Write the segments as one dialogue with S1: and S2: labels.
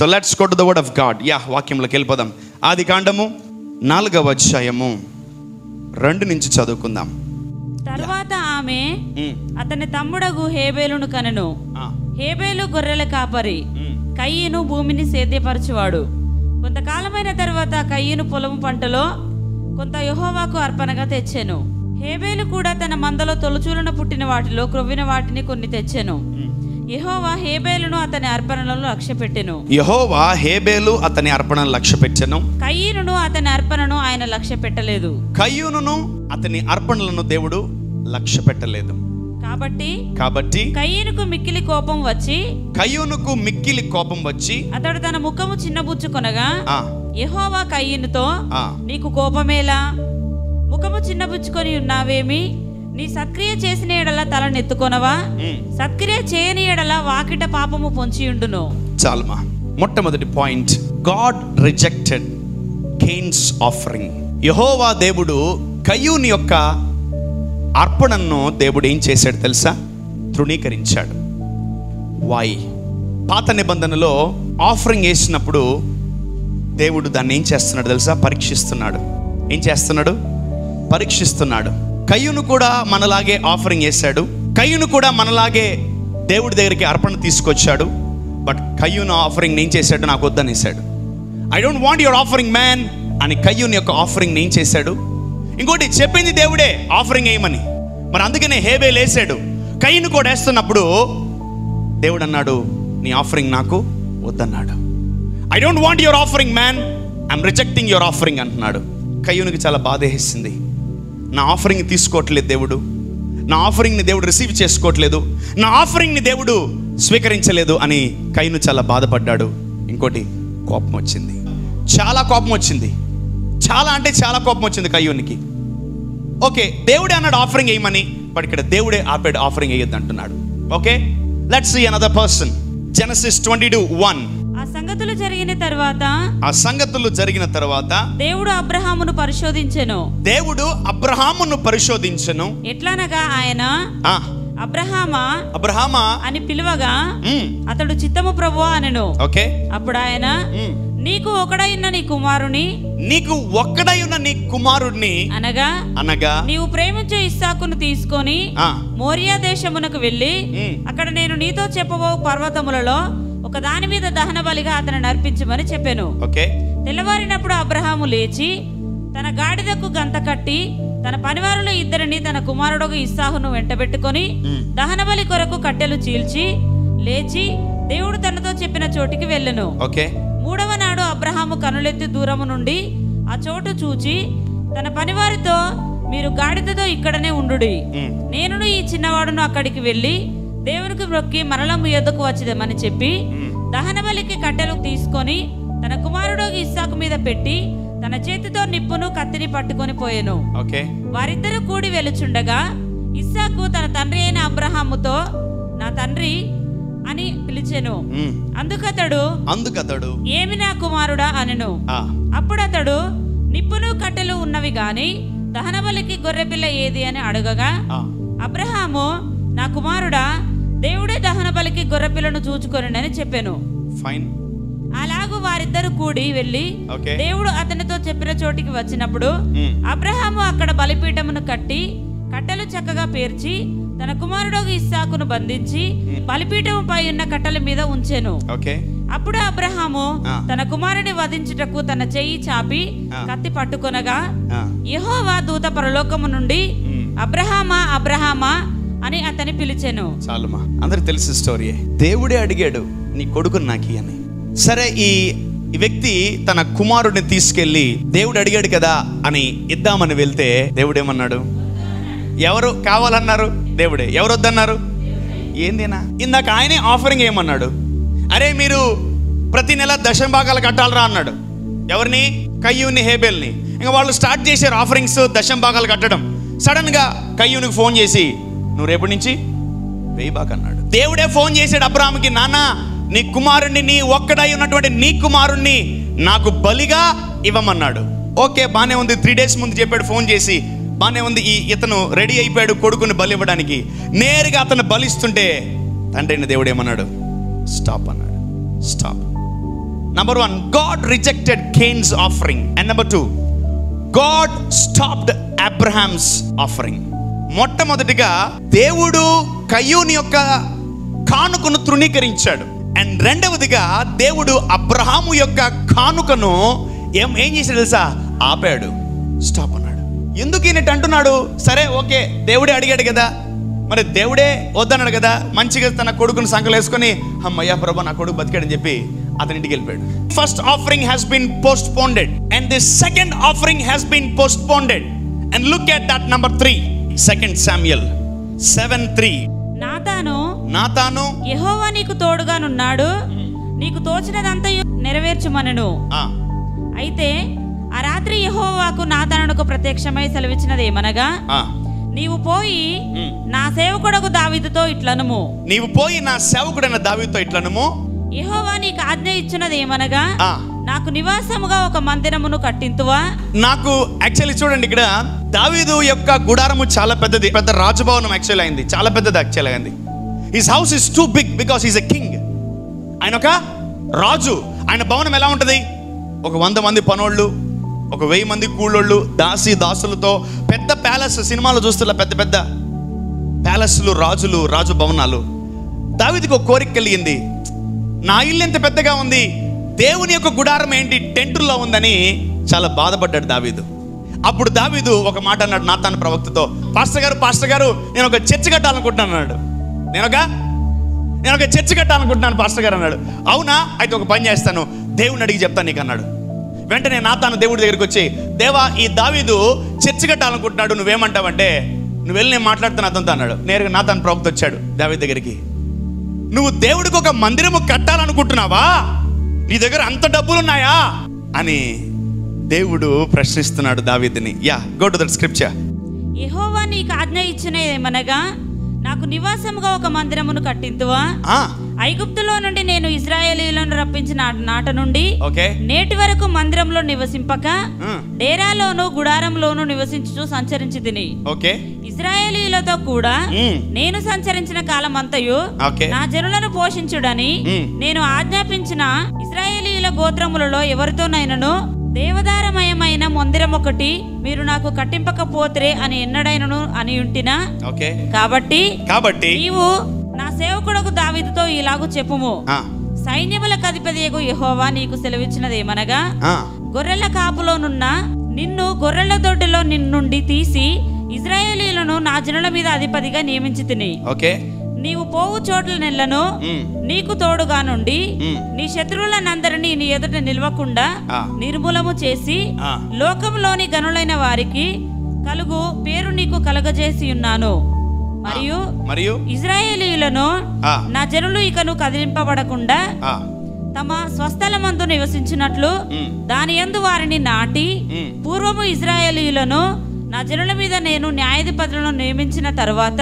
S1: So let's go to the word of God. వాక్యంలోకి వెళ్ళిపోదాం. ఆది కాండము 4వ అధ్యాయము 2 నుంచి చదువుకుందాం.
S2: తర్వాత ఆమె అతని తమ్ముడగు హేబేలును కనెను. హేబేలు గొర్రెల కాపరి, కయీను భూమిని సేద్యపరచువాడు. కొంతకాలమైన తర్వాత కయీను పొలము పంటలో కొంత యెహోవాకు అర్పణగా తెచ్చెను. హేబేలు కూడా తన మందలో తొలచూలన పుట్టిన వాటిలో క్రొవ్విన వాటిని కొన్ని తెచ్చెను. యెహోవా హేబేలును అతని అర్పణలను లక్ష్యపెట్టెను.
S1: యెహోవా హేబేలు అతని అర్పణను లక్ష్యపెట్టెను.
S2: కయీనును అతని అర్పణను ఆయన లక్ష్య పెట్టలేదు.
S1: కయీనును అతని అర్పణలను దేవుడు లక్ష్య పెట్టలేదు. కాబట్టి
S2: కయీనుకు మిక్కిలి కోపం వచ్చి అతడు తన ముఖము చిన్నబుచ్చుకొనగా యెహోవా కయీనుతో, నీకు కోపమేలా? ముఖము చిన్నబుచ్చుకొని ఉన్నావేమి? నీ సత్క్రియ చేసిన ఎడల తలనెత్తుకొనవా? సత్క్రియ చేయని ఎడల వాకిట పాపము పొంచియుండును.
S1: చాలుమా. మొట్టమొదటి పాయింట్, గాడ్ రిజెక్టెడ్ కైన్స్ ఆఫరింగ్. యెహోవా దేవుడు కయీను యొక్క అర్పణను దేవుడు ఏం చేశాడు తెలుసా? తృణీకరించాడు. వై? పాత నిబంధనలో ఆఫరింగ్ వేసినప్పుడు దేవుడు దాన్ని ఏం చేస్తున్నాడు తెలుసా? పరీక్షిస్తున్నాడు. కయీను కూడా మనలాగే ఆఫరింగ్ వేశాడు. కయీను కూడా మనలాగే దేవుడి దగ్గరికి అర్పణ తీసుకొచ్చాడు. బట్ కయీను ఆఫరింగ్ ఏం చేశాడు? నాకు వద్దనేసాడు. I don't want your offering man అని కయీను యొక్క ఆఫరింగ్ ఏం చేశాడు? ఇంకోటి చెప్పింది దేవుడే ఆఫరింగ్ వేయమని. మరి అందుకనే హేబేలు వేసాడు. కయీను కూడా వేస్తున్నప్పుడు దేవుడు అన్నాడు, నీ ఆఫరింగ్ నాకు వద్దన్నాడు. I don't want your offering man, I'm rejecting your offering అంటున్నాడు. కయీనుకి చాలా బాధ వేసింది. నా ఆఫరింగ్ తీసుకోవట్లేదు దేవుడు, నా ఆఫరింగ్ని దేవుడు రిసీవ్ చేసుకోవట్లేదు, నా ఆఫరింగ్ని దేవుడు స్వీకరించలేదు అని కయీను చాలా బాధపడ్డాడు. ఇంకోటి కోపం వచ్చింది, చాలా కోపం వచ్చింది. చాలా అంటే చాలా కోపం వచ్చింది కయీనుకి. ఓకే, దేవుడే అన్నాడు ఆఫరింగ్ వేయమని, బట్ ఇక్కడ దేవుడే ఆపాడు ఆఫరింగ్ వేయొద్దు అంటున్నాడు. Okay, let's see another person. Genesis 22:1.
S2: ఆ సంగతులు జరిగిన తర్వాత దేవుడు అబ్రహామును పరిశోధించెను. ఎట్లనగా ఆయన అబ్రహామా అని పిలువగా అతడు చిత్తము ప్రభువా అనెను. ఓకే, అప్పుడు ఆయన, నీకు ఒక్కడైన నీ కుమారుణ్ణి అనగా నీవు ప్రేమించే ఇస్సాకును తీసుకొని మోరియా దేశమునకు వెళ్ళి అక్కడ నేను నీతో చెప్పబో పర్వతములలో ఒక దాని మీద దహన బలిగా అతను అర్పించమని చెప్పాను. తెల్లవారినప్పుడు అబ్రహాము లేచి తన గాడిదకు గంత కట్టి తన పనివారులు ఇద్దరిని తన కుమారుడు ఇస్సాకును వెంటబెట్టుకొని దహన బలి కొరకు కట్టెలు చీల్చి లేచి దేవుడు తనతో చెప్పిన చోటికి వెళ్ళెను. మూడవ నాడు అబ్రహాము కనులెత్తి దూరము నుండి ఆ చోటు చూచి తన పనివారితో, మీరు గాడిదతో ఇక్కడనే ఉండుడి, నేనును ఈ చిన్నవాడును అక్కడికి వెళ్ళి దేవునికి మొక్కి మరలము యొద్దకు వచ్చిదేమని చెప్పి దహన బలికి కట్టెలు తీసుకొని తన కుమారుడు ఇస్సాకు మీద పెట్టి తన చేతితో నిప్పును కత్తిని పట్టుకొని పోయెను. వారిద్దరూ కూడి వెలుచుండగా ఇస్సాకు తన తండ్రి అయిన అబ్రహాముతో, నా తండ్రి అని పిలిచెను. అందుకతడు ఏమి నా కుమారుడా అనెను. అప్పుడు అతడు, నిప్పును కట్టెలు ఉన్నవి గాని దహన బలికి గొర్రెపిల్ల ఏది అని అడగగా అబ్రహాము, నా కుమారుడా, దేవుడే దహన బలికి గొర్రెపిల్లను చూచుకొనని చెప్పాను. అలాగూ వారిద్దరు కూడి వెళ్ళి దేవుడు అతనితో చెప్పిన చోటికి వచ్చినప్పుడు అబ్రహాము అక్కడ బలిపీఠమును కట్టి కట్టెలు చక్కగా పేర్చి తన కుమారుడు ఇస్సాకును బంధించి బలిపీఠముపై ఉన్న కట్టెల మీద ఉంచెను. అప్పుడు అబ్రహాము తన కుమారుని వధించుటకు తన చెయ్యి చాపి కత్తి పట్టుకొనగా యెహోవా దూత పరలోకము నుండి అబ్రహామా అబ్రహామా అని అతని పిలిచెను.
S1: చాలుమా, అందరికి తెలిసిన స్టోరీ. దేవుడే అడిగాడు, నీ కొడుకుని నాకి అని. సరే, ఈ వ్యక్తి తన కుమారుడిని తీసుకెళ్లి దేవుడు అడిగాడు కదా అని ఇద్దామని వెళ్తే దేవుడేమన్నాడు? ఎవరు కావాలన్నారు? దేవుడే. ఎవరు వద్దన్నారు? ఏందేనా? ఇందాక ఆయనే ఆఫరింగ్ ఏమన్నాడు? అరే, మీరు ప్రతి నెల దశంభాగాలు కట్టాలరా అన్నాడు. ఎవరిని? కయ్యూని, హేబేల్ని. ఇంకా వాళ్ళు స్టార్ట్ చేశారు ఆఫరింగ్స్, దశంభాగాలు కట్టడం. సడన్ గా కయ్యూనికి ఫోన్ చేసి, నువ్వు రేపటి నుంచి వేయబాక అన్నాడు. దేవుడే ఫోన్ చేశాడు అబ్రాహాముకి, నాన్న, నీ కుమారుణ్ణి, నీ ఒక్కడై ఉన్నటువంటి నీ కుమారుణ్ణి నాకు బలిగా ఇవ్వమన్నాడు. ఓకే, బానే ఉంది. 3 days ముందు చెప్పాడు ఫోన్ చేసి, బానే ఉంది. ఇతను రెడీ అయిపోయాడు కొడుకుని బలి ఇవ్వడానికి. నేరుగా అతను బలిస్తుంటే తండ్రి అయిన దేవుడు ఏమన్నాడు? స్టాప్ అన్నాడు. Stop. Number 1, God rejected Cain's offering. And number 2, God stopped Abraham's offering. మొట్టమొదటిగా దేవుడు కయ్యూని యొక్క కానుకను తృణీకరించాడు. అండ్ రెండవదిగా దేవుడు అబ్రహాము యొక్క కానుకను ఏం చేశాడు తెలుసా? ఆపాడు, స్టాప్ అన్నాడు. ఎందుకు ఈయనట్టు అంటున్నాడు? సరే ఓకే, దేవుడే అడిగాడు కదా, మరి దేవుడే వద్దన్నాడు కదా, మంచిగా తన కొడుకును సంకలేసుకొని అమ్మయ్యా ప్రభా నా కొడుకు బతికాడని చెప్పి అతని ఇంటికి వెళ్ళిపోయాడు. First offering has been postponed and the second offering has been postponed. And look at that number 3, 2 Samuel 7:3. నాతాను
S2: యెహోవా నీకు తోడుగానున్నాడు, నీకు తోచినదంతయు నెరవేర్చుమనెను. అయితే ఆ రాత్రి యెహోవాకు నాతానుకు ప్రత్యక్షమై సెలవిచ్చినది ఏమనగా, నీవు పోయి నా సేవకుడకు దావీదుతో ఇట్లనుము, యెహోవా నీకు ఆజ్ఞ ఇచ్చినది ఏమనగా, నాకు నివాసముగా ఒక మందిరమును కట్టింతువా. నాకు
S1: యాక్చువల్లీ చూడండి, ఇక్కడ దావీదు యొక్క గుడారము చాలా పెద్దది, పెద్ద రాజభవనం యాక్చువల్ అయింది, చాలా పెద్దది యాక్చువల్ అయింది. His house is too big because he's a king. ఆయన ఒక రాజు. ఆయన భవనం ఎలా ఉంటుంది? ఒక 100 మంది పనోళ్ళు, ఒక 1000 మంది కూలోళ్ళు, దాసులతో పెద్ద ప్యాలెస్. సినిమాలో చూస్తున్న పెద్ద పెద్ద ప్యాలెస్లు, రాజు భవనాలు. దావీదుకి ఒక కోరిక కలిగింది, నా ఇల్లు ఎంత పెద్దగా ఉంది, దేవుని యొక్క గుడారం ఏంటి టెంటుల్లో ఉందని చాలా బాధపడ్డాడు దావీదు. అప్పుడు దావీదు ఒక మాట అన్నాడు నాతాను ప్రవక్తతో, పాస్టర్ గారు నేను ఒక చర్చ్ కట్టాలనుకుంటున్నాను అన్నాడు. నేను ఒక చర్చ్ కట్టాలనుకుంటున్నాను పాస్టర్ గారు అన్నాడు. అవునా, అయితే ఒక పని చేస్తాను, దేవుని అడిగి చెప్తాను నీకు అన్నాడు. వెంటనే నాతాను దేవుడి దగ్గరికి వచ్చి, దేవా ఈ దావీదు చర్చ్ కట్టాలనుకుంటున్నాడు, నువ్వేమంటావంటే, నువ్వు వెళ్ళి నేను మాట్లాడుతాను అతనితో అన్నాడు. నేరుగా నాతాను ప్రవక్త వచ్చాడు దావీదు దగ్గరికి. నువ్వు దేవుడికి ఒక మందిరము కట్టాలనుకుంటున్నావా? నీ దగ్గర అంత డబ్బులున్నాయా అని దేవుడు ప్రశ్నిస్తున్నాడు దావీదుని. Go to that scripture.
S2: యెహోవా నీకు ఆజ్ఞ ఇచ్చినదేమనగా, నాకు నివాసముగా ఒక మందిరమును కట్టింతువా. ఐగుప్తులో నుండి నేను ఇశ్రాయేలీయులను రప్పించిన నాట నుండి నేటి వరకు మందిరంలో నివసింపక డేరాలోను గుడారంలోను నివసించుచు సంచరించి తిని, ఇశ్రాయేలీయులతో కూడా నేను సంచరించిన కాలం అంతయు నా జనులను పోషించుడని నేను ఆజ్ఞాపించిన ఇశ్రాయేలీయుల గోత్రములలో ఎవరితోనైనను దేవదారమయమైన మందిరం ఒకటి మీరు నాకు కట్టింపకపోతే అని ఎన్నడైనను అని ఉంటినా. కాబట్టి నీవు నా సేవకుడకు దావీదుతో ఇలాగు చెప్పుము, సైన్యములకు అధిపతియగు యెహోవా నీకు సెలవిచ్చినదేమనగా, గొర్రెల కాపులోనున్న నిన్ను గొర్రెల దొడ్డిలో నిన్నుండి తీసి ఇశ్రాయేలీయులను నా జనుల మీద అధిపతిగా నియమించి తిని, నీవు పోవు చోట్ల నెలను నీకు తోడుగా నుండి నీ శత్రువులనందరినీ నీ ఎదుట నిలవకుండా నిర్మూలము చేసి లోకంలోని గనులైన వారికి కలుగు పేరు నీకు కలగజేసి ఉన్నాను. మరియు ఇశ్రాయేలీయులను నా జనులు ఇకను కదిలింపబడకుండా తమ స్వస్థలమందు నివసించినట్లు దాని యందు వారిని నాటి, పూర్వము ఇశ్రాయేలీయులను నా జనుల మీద నేను న్యాయాధిపతులను నియమించిన తరువాత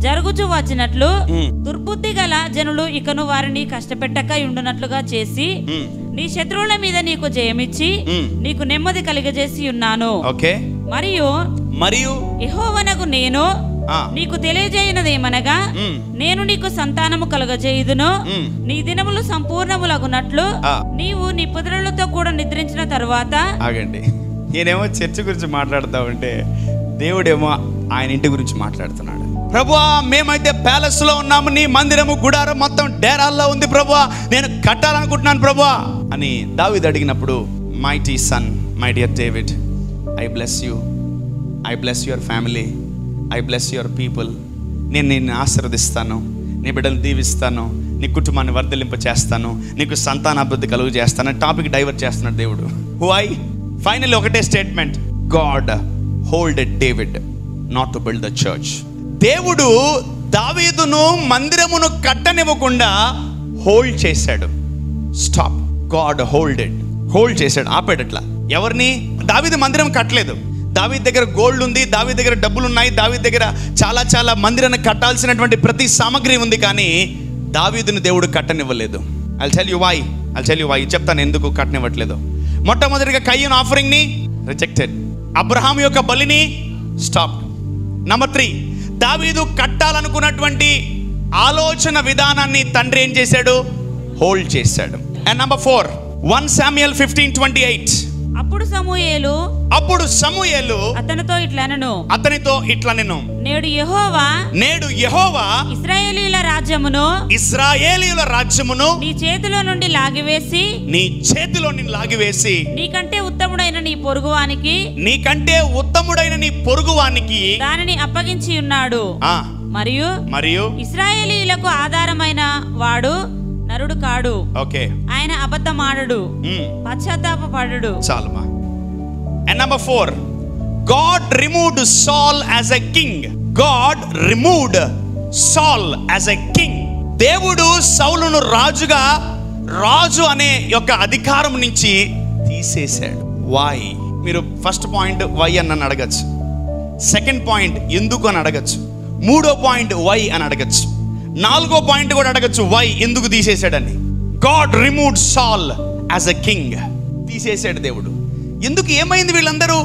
S2: జరుగుచు వచ్చినట్లు దుర్బుద్ధి గల జనులు ఇకను వారిని కష్టపెట్టక ఉండునట్లుగా చేసి నీ శత్రువుల మీద నీకు జయమిచ్చి నీకు నెమ్మది కలిగజేసి ఉన్నాను. మరియు యెహోవానగు నేను నీకు తెలియజేయనదేమనగా, నేను నీకు సంతానము కలుగజేయుదును, నీ దినములు సంపూర్ణములగునట్లు నీవు నీ పుత్రులతో కూడా నిద్రించిన తరువాత.
S1: ఆగండి, నేనేమో చర్చ్ గురించి మాట్లాడుతూ ఉంటే దేవుడేమో ఆయన ఇంటి గురించి మాట్లాడుతున్నాడు. ప్రభువా మేమైతే ప్యాలెస్ లో ఉన్నాము, నీ మందిరము గుడారం మొత్తం డేరాల్లో ఉంది ప్రభువా, నేను కట్టాలనుకుంటున్నాను ప్రభువా అని దావీదు అడిగినప్పుడు, mighty son, my dear David, I bless you, I bless your family, I bless your people. నేను నిన్ను ఆశీర్వదిస్తాను, నీ బిడ్డలు దీవిస్తాను, నీ కుటుంబాన్ని వర్ధలింప చేస్తాను, నీకు సంతానాభివృద్ధి కలుగు చేస్తాను. టాపిక్ డైవర్ట్ చేస్తున్నాడు దేవుడు. ఫైనల్ ఒకటే statement, God హోల్డెడ్ David not to build the church. దేవుడు దావీదును మందిరమును కట్టనివ్వకుండా హోల్డ్ చేశాడు. స్టాప్. గాడ్ హోల్డ్ చేశాడు, ఆపాడు. అట్లా ఎవరిని? దావీదు మందిరం కట్టలేదు. దావీదు దగ్గర గోల్డ్ ఉంది, దావీదు దగ్గర డబ్బులు ఉన్నాయి, దావీదు దగ్గర చాలా మందిరాన్ని కట్టాల్సినటువంటి ప్రతి సామగ్రి ఉంది, కానీ దావీదుని దేవుడు కట్టనివ్వలేదు. I'll tell you why. చెప్తాను ఎందుకు కట్టనివ్వట్లేదు. మొట్టమొదటిగా కయ్యూను ఆఫరింగ్ ని రిజెక్టెడ్, అబ్రహాం యొక్క బలిని స్టాప్. నంబర్ 3, దావీదు కట్టాలనుకున్నటువంటి ఆలోచన విధానాన్ని తండ్రి ఏం చేశాడు? హోల్డ్ చేశాడు. And number 4, 1 Samuel 15:28.
S2: అప్పుడు సమూయేలు అతనితో ఇట్లనెను, నేడు యెహోవా ఇశ్రాయేలీయుల రాజ్యమును నీ చేతిలో నుండి లాగివేసి నీకంటే ఉత్తముడైన నీ పొరుగువానికి దానిని అప్పగించి ఉన్నాడు. మరియు ఇశ్రాయేలీయులకు ఆధారమైన వాడు నరుడు కాడు.
S1: ఓకే,
S2: ఆయన అబద్ధమాడడు, పశ్చాత్తాపపడడు.
S1: చాలుమా. And number 4, God removed Saul as a king. God removed Saul as a king. దేవుడు సౌలును రాజు అనే యొక్క అధికారం నుంచి తీసేశాడు. వై? మీరు ఫస్ట్ పాయింట్ వై అని అడగచ్చు, సెకండ్ పాయింట్ ఎందుకు అని అడగచ్చు, మూడో పాయింట్ వై అని అడగచ్చు, నాలుగో పాయింట్ కూడా అడగచ్చు వై, ఎందుకు తీసేశాడని. గాడ్ రిమూవ్డ్ సాల్ యాజ్ అ కింగ్. తీసేశాడు దేవుడు. ఎందుకు? ఏమైంది? వీళ్ళందరూ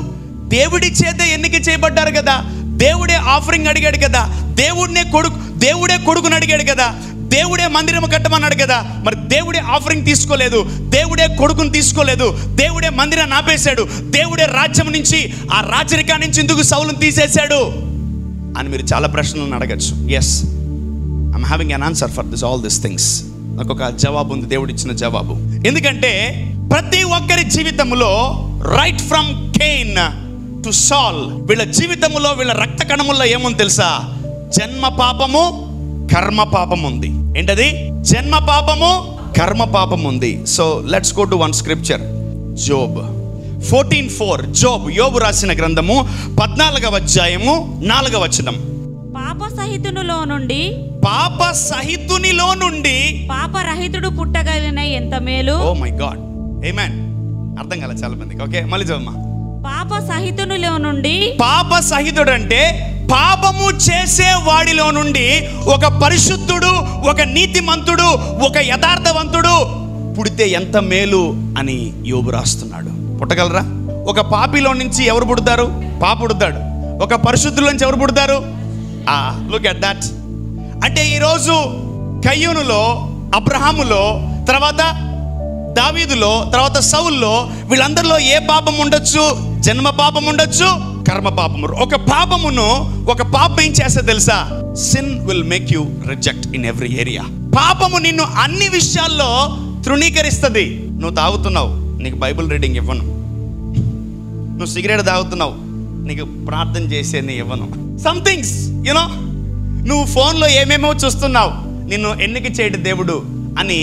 S1: దేవుడి చేత ఎన్నిక చేయబడ్డారు కదా, దేవుడే ఆఫరింగ్ అడిగాడు కదా, దేవుడే కొడుకుని అడిగాడు కదా, దేవుడే మందిరం కట్టమన్నాడు కదా. మరి దేవుడే ఆఫరింగ్ తీసుకోలేదు, దేవుడే కొడుకుని తీసుకోలేదు, దేవుడే మందిరాన్ని ఆపేశాడు, దేవుడే రాజ్యం నుంచి, ఆ రాజరికా నుంచి ఎందుకు సౌలును తీసేశాడు అని మీరు చాలా ప్రశ్నలను అడగచ్చు. Yes, I'm having an answer for all this things. నాకు ఒక జవాబు ఉంది, దేవుడు ఇచ్చిన జవాబు. ఎందుకంటే ప్రతి ఒక్కరి జీవితంలో రైట్ ఫ్రమ్ కేన్ టు సాల్, వీళ్ళ జీవితంలో, వీళ్ళ రక్త కణముల్లో ఏముంది తెలుసా? జన్మ పాపము, కర్మ పాపం ఉంది. ఏంటది? జన్మ పాపము, కర్మ పాపం ఉంది. So let's go to one scripture, Job 14:4. యోబు రాసిన గ్రంథము 14వ అధ్యాయము 4వ వచనం.
S2: పాపసహితునిలో నుండి పాపరహితుడు పుట్టగలిగిన ఎంత మేలు.
S1: ఓ మై గాడ్, ఆమేన్. అర్థం కాలే చాలా మందికి. ఓకే, మళ్ళీ చదవమ్మా. పాపసహితుడు అంటే పాపము చేసే వాడిలో నుండి ఒక పరిశుద్ధుడు, ఒక నీతిమంతుడు, ఒక యథార్థవంతుడు పుడితే ఎంత మేలు అని యోబు రాస్తున్నాడు. పుట్టగలరా? ఒక పాపిలో నుంచి ఎవరు పుడతారు? పాప పుడతాడు. ఒక పరిశుద్ధుల నుంచి ఎవరు పుడతారు? Look at that. అంటే ఈరోజు కయ్యూనులో, అబ్రహాములో, తర్వాత దావీదులో, తర్వాత సౌల్లో, వీళ్ళందరిలో ఏ పాపం ఉండొచ్చు? జన్మ పాపం ఉండొచ్చు, కర్మ పాపము. ఒక పాపం ఏం చేస్తే తెలుసా? Sin will make you reject in every area. పాపము నిన్ను అన్ని విషయాల్లో తృణీకరిస్తుంది. నువ్వు తాగుతున్నావు, నీకు బైబిల్ రీడింగ్ ఇవ్వను. నువ్వు సిగరెట్ తాగుతున్నావు, నీకు ప్రార్థన చేసేది ఇవ్వను. సంథింగ్స్ యునో, నువ్వు ఫోన్లో ఏమేమో చూస్తున్నావు, నిన్ను ఎన్నిక చేయడు దేవుడు అని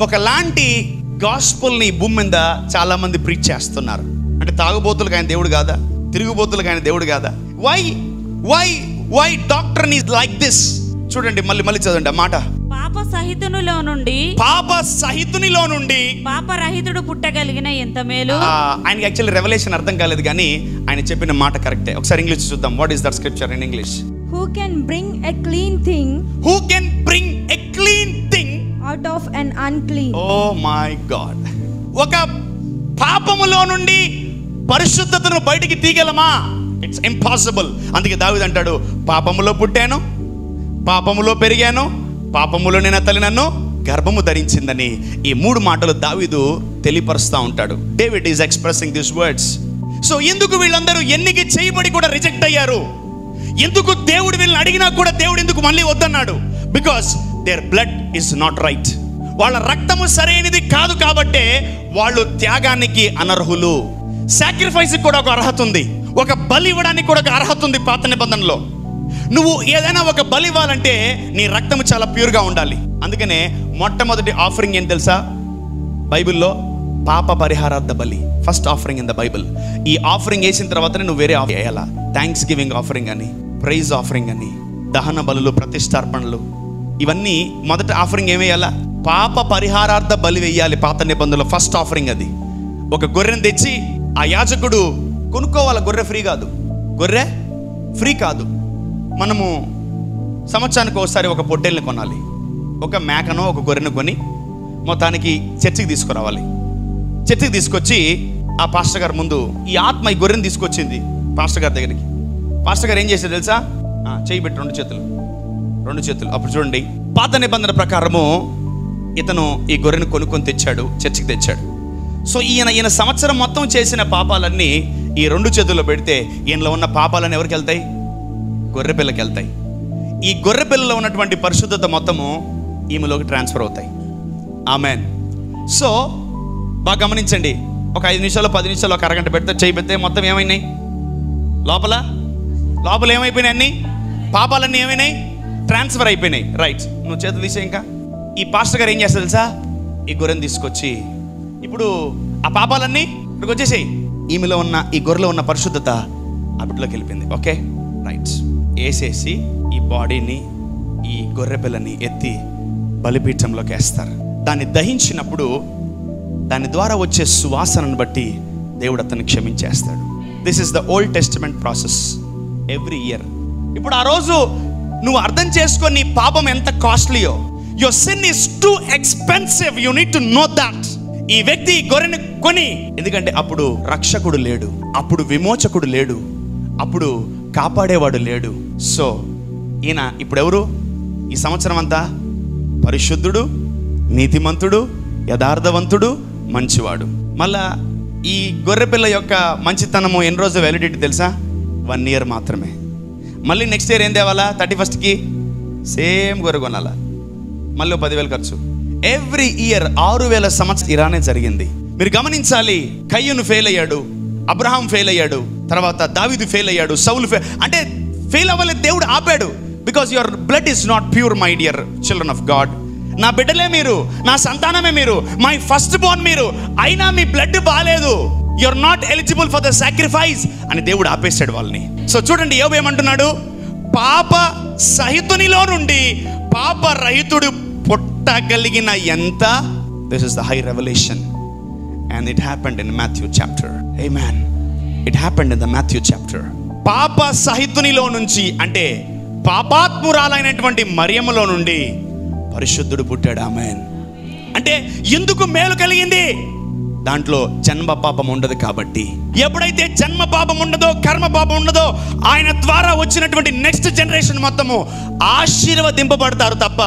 S1: ఒకలాంటి గాస్పుల్ని భూమి మీద చాలా మంది ప్రీచ్ చేస్తున్నారు. అంటే తాగుబోతులకు ఆయన దేవుడు కాదా? తిరుగుబోతులకు ఆయన దేవుడు కాదా? Why doctor is like this? చూడండి, మళ్ళీ చదవండి ఆ మాట.
S2: పాపసహితునిలో నుండి పాపరహితుడు పుట్టగలిగిన ఎంత మేలు.
S1: ఆయనకి యాక్చువల్లీ రెవల్యూషన్ అర్థం కాలేదు, కానీ ఆయన చెప్పిన మాట కరెక్టే. ఒకసారి ఇంగ్లీష్ చూద్దాం. What is that scripture in English?
S3: Who can bring a clean thing out of an unclean?
S1: Oh my God. ఒక పాపములో నుండి పరిశుద్ధతను బయటికి తీయగలమా? It's impossible. అందుకే దావీదు అంటాడు, పాపములో పుట్టాను, పాపములో పెరిగాను, పాపములో నా తల్లి నన్ను గర్భము ధరించిందని. ఈ 3 మాటలు దావీదు తెలియపరుస్తూ ఉంటాడు. David is expressing this words. So ఎందుకు వీళ్ళందరూ ఎన్నిక చేయబడి కూడా రిజెక్ట్ అయ్యారు? ఎందుకు దేవుడు వీళ్ళని అడిగినా కూడా దేవుడు ఎందుకు మళ్ళీ వద్దన్నాడు? Because their blood is not right. వాళ్ళ రక్తము సరైనది కాదు కాబట్టే వాళ్ళు త్యాగానికి అనర్హులు. సాక్రిఫైస్ కూడా ఒక అర్హత ఉంది, ఒక బలి ఇవ్వడానికి కూడా ఒక అర్హత ఉంది పాత నిబంధనలో. నువ్వు ఏదైనా ఒక బలి ఇవ్వాలంటే నీ రక్తము చాలా ప్యూర్గా ఉండాలి. అందుకనే మొట్టమొదటి ఆఫరింగ్ ఏం తెలుసా? బైబిల్లో పాప పరిహారార్థ బలి, first offering in the Bible. ఈ ఆఫరింగ్ వేసిన తర్వాతనే నువ్వు వేరే ఆఫరింగ్ వేయాలా. థ్యాంక్స్ గివింగ్ ఆఫరింగ్ అని, ప్రైజ్ ఆఫరింగ్ అని, దహన బలులు, ప్రతిష్టార్పణలు, ఇవన్నీ మొదట ఆఫరింగ్ ఏమేయాలా? పాప పరిహారార్థ బలి వేయాలి. పాత నిబంధనలో ఫస్ట్ ఆఫరింగ్ అది. ఒక గొర్రెను తెచ్చి ఆ యాజకుడు కొనుక్కోవాలి. గొర్రె ఫ్రీ కాదు. మనము సంవత్సరానికి ఒకసారి ఒక పొట్టేల్ని కొనాలి. ఒక మేకనో ఒక గొర్రెను కొని మొత్తానికి చర్చికి తీసుకురావాలి. చర్చికి తీసుకొచ్చి ఆ పాస్టర్ గారు ముందు ఈ ఆత్మ ఈ గొర్రెను తీసుకొచ్చింది పాస్టర్ గారి దగ్గరికి. పాస్టర్ గారు ఏం చేశారు తెలుసా? చేయి పెట్టి 2 చేతులు. అప్పుడు చూడండి, పాత నిబంధన ప్రకారము ఇతను ఈ గొర్రెను కొనుక్కొని తెచ్చాడు, చర్చికి తెచ్చాడు. సో ఈయన సంవత్సరం మొత్తం చేసిన పాపాలన్నీ ఈ 2 చేతుల్లో పెడితే ఈయనలో ఉన్న పాపాలన్నీ ఎవరికి వెళ్తాయి? గొర్రెపిల్లకి వెళ్తాయి. ఈ గొర్రెపిల్లలో ఉన్నటువంటి పరిశుద్ధత మొత్తము ఈమెలోకి ట్రాన్స్ఫర్ అవుతాయి. ఆమెన్. సో బాగా గమనించండి, ఒక 5 నిమిషాలు 10 నిమిషాలు ఒక అరగంట పెడితే చేయి పెడితే మొత్తం ఏమైనాయి? లోపల ఏమైపోయినాయి? అన్ని పాపాలన్నీ ఏమైనాయి? ట్రాన్స్ఫర్ అయిపోయినాయి. రైట్, నువ్వు చేతులు తీసే. ఇంకా ఈ పాస్టర్ గారు ఏం చేస్తారు తెలుసా? ఈ గొర్రెని తీసుకొచ్చి ఇప్పుడు ఆ పాపాలన్నీ ఇక్కడికి వచ్చేసాయి. ఈమెలో ఉన్న ఈ గొర్రెలో ఉన్న పరిశుద్ధత ఆ బిడ్డలోకి వెళ్ళిపోయింది. Okay, right. వేసేసి ఈ బాడీని, ఈ గొర్రె పిల్లని ఎత్తి బలిపీఠంలోకి వేస్తారు. దాన్ని దహించినప్పుడు దాని ద్వారా వచ్చే సువాసనను బట్టి దేవుడు అతన్ని క్షమించేస్తాడు. This is the Old Testament process every year. ఇప్పుడు ఆ రోజు నువ్వు అర్థం చేసుకొని నీ పాపం ఎంత కాస్ట్లీయో. Your sin is too expensive, you need to know that. ఈ వ్యక్తి గొర్రెని కొని, ఎందుకంటే అప్పుడు రక్షకుడు లేడు, అప్పుడు విమోచకుడు లేడు, అప్పుడు కాపాడేవాడు లేడు. సో ఈయన ఇప్పుడు ఎవరు? ఈ సంవత్సరం అంతా పరిశుద్ధుడు, నీతిమంతుడు, యథార్థవంతుడు, మంచివాడు. మళ్ళా ఈ గొర్రెపిల్ల యొక్క మంచితనము ఎన్ని రోజులు వ్యాలిడిటీ తెలుసా? 1 year మాత్రమే. మళ్ళీ నెక్స్ట్ ఇయర్ ఏం తేవాలా? 31st సేమ్ గొర్రె కొనాలా, మళ్ళీ 10,000 ఖర్చు. ఎవ్రీ ఇయర్ 6,000 సంవత్సరం ఇలానే జరిగింది. మీరు గమనించాలి. కయ్యూను ఫెయిల్ అయ్యాడు, అబ్రహాం ఫెయిల్ అయ్యాడు, తర్వాత దావీదు ఫెయిల్ అయ్యాడు, సౌలు అంటే ఫెయిల్ అవ్వలేదు, దేవుడు ఆపాడు. Because your blood is not pure my dear children of God. నా బిడ్డలే మీరు, నా సంతానమే మీరు, మై ఫస్ట్ బోర్న్ మీరు, అయినా మీ బ్లడ్ బాగాలేదు, you're not eligible for the sacrifice అని దేవుడు ఆపేశాడు వాళ్ళని. సో చూడండి, యోబు ఏమంటున్నాడు? పాప సహితునిలో నుండి పాప రహితుడు పుట్టగలిగిన ఎంత. This is the high revolution and it happened in Matthew chapter. Amen. It happened in the Matthew chapter. పాప సహితునిలో నుంచి అంటే పాపాత్మురాలైనటువంటి మరియములో నుండి పరిశుద్ధుడు పుట్టాడు. ఆమేన్. అంటే ఎందుకు మేలు కలిగింది? దాంట్లో జన్మ పాపం ఉండదు కాబట్టి. ఎప్పుడైతే జన్మ పాపం ఉండదో, కర్మ పాపం ఉండదో, ఆయన ద్వారా వచ్చినటువంటి నెక్స్ట్ జనరేషన్ మొత్తము ఆశీర్వదింపబడతారు తప్ప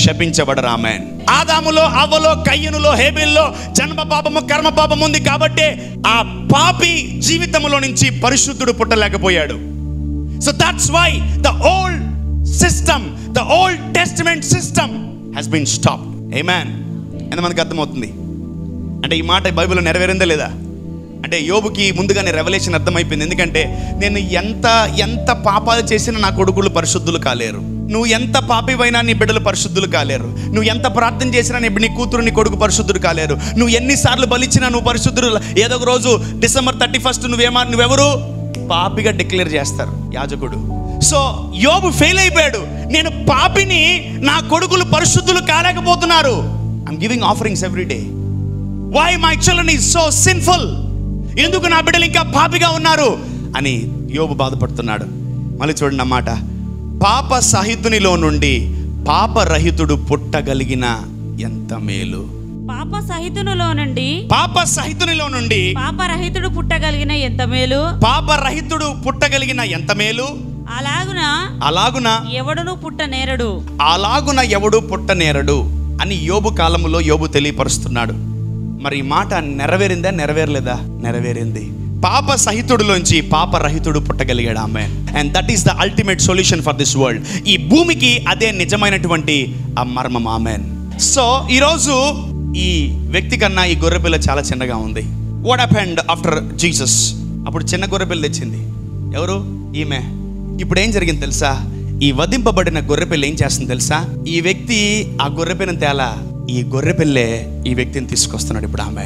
S1: శపించబడరు. ఆమేన్. ఆదాములో, అవ్వలో, కయ్యూనులో, హేబెల్లో జన్మ పాపము, కర్మ పాపం ఉంది కాబట్టి ఆ పాపి జీవితంలో నుంచి పరిశుద్ధుడు పుట్టలేకపోయాడు. So that's why the old system, the Old Testament system has been stopped. ఆమేన్. ఎంతమందికి అర్థమవుతుంది? అంటే ఈ మాట బైబిల్లో నెరవేరిందా లేదా? అంటే యోబుకి ముందుగానే రెవల్యూషన్ అర్థమైపోయింది. ఎందుకంటే నేను ఎంత పాపాలు చేసినా నా కొడుకులు పరిశుద్ధులు కాలేరు, నువ్వు ఎంత పాపివైనా నీ బిడ్డలు పరిశుద్ధులు కాలేరు, నువ్వు ఎంత ప్రార్థన చేసినా నీ కూతురు నీ కొడుకు పరిశుద్ధుడు కాలేరు, నువ్వు ఎన్నిసార్లు బలిచ్చినా నువ్వు పరిశుద్ధుడు. ఏదో ఒక రోజు December 31 నువ్వెవరు? పాపిగా డిక్లేర్ చేస్తారు యాజకుడు. సో యోబు ఫెయిల్ అయిపోయాడు. నేను పాపిని, నా కొడుకులు పరిశుద్ధులు కాలేకపోతున్నారు. I'm giving offerings every day. Why my children is so sinful? ఎందుకు నా బిడ్డలు ఇంకా పాపిగా ఉన్నారు అని యోబు బాధపడుతున్నాడు. మళ్ళీ చూడండి అన్నమాట. పాప సహితునిలో నుండి పాపరహితుడు పుట్టగలిగిన ఎంత మేలు.
S2: పాప సహితునిలో నుండి పాపరహితుడు పుట్టగలిగిన ఎంత మేలు.
S1: పాపరహితుడు పుట్టగలిగిన ఎంత మేలు. అలాగున
S2: ఎవడును పుట్టనేరడు.
S1: అలాగున ఎవడు పుట్టనేరడు అని యోబు కాలములో యోబు తెలియపరుస్తున్నాడు. మరి ఈ మాట నెరవేరిందా? నెరవేరలేదా? నెరవేరింది. పాప సహితుడిలోంచి పాపరహితుడు పుట్టగలిగాడు. ఆమేన్. And that is the ultimate solution for this world. ఈ భూమికి అదే నిజమైనటువంటి ఆ మర్మం. ఆమేన్. సో ఈరోజు ఈ వ్యక్తి కన్నా ఈ గొర్రెపిల్ల చాలా చిన్నగా ఉంది. What happened after Jesus? అప్పుడు చిన్న గొర్రెపిల్ల తెచ్చింది ఎవరు? ఈమె. ఇప్పుడు ఏం జరిగింది తెలుసా? ఈ వధింపబడిన గొర్రెపిల్ల ఏం చేస్తుంది తెలుసా? ఈ వ్యక్తి ఆ గొర్రెపిల్లని తేలా, ఈ గొర్రెపిల్లే ఈ వ్యక్తిని తీసుకొస్తున్నాడు ఇప్పుడు. ఆమె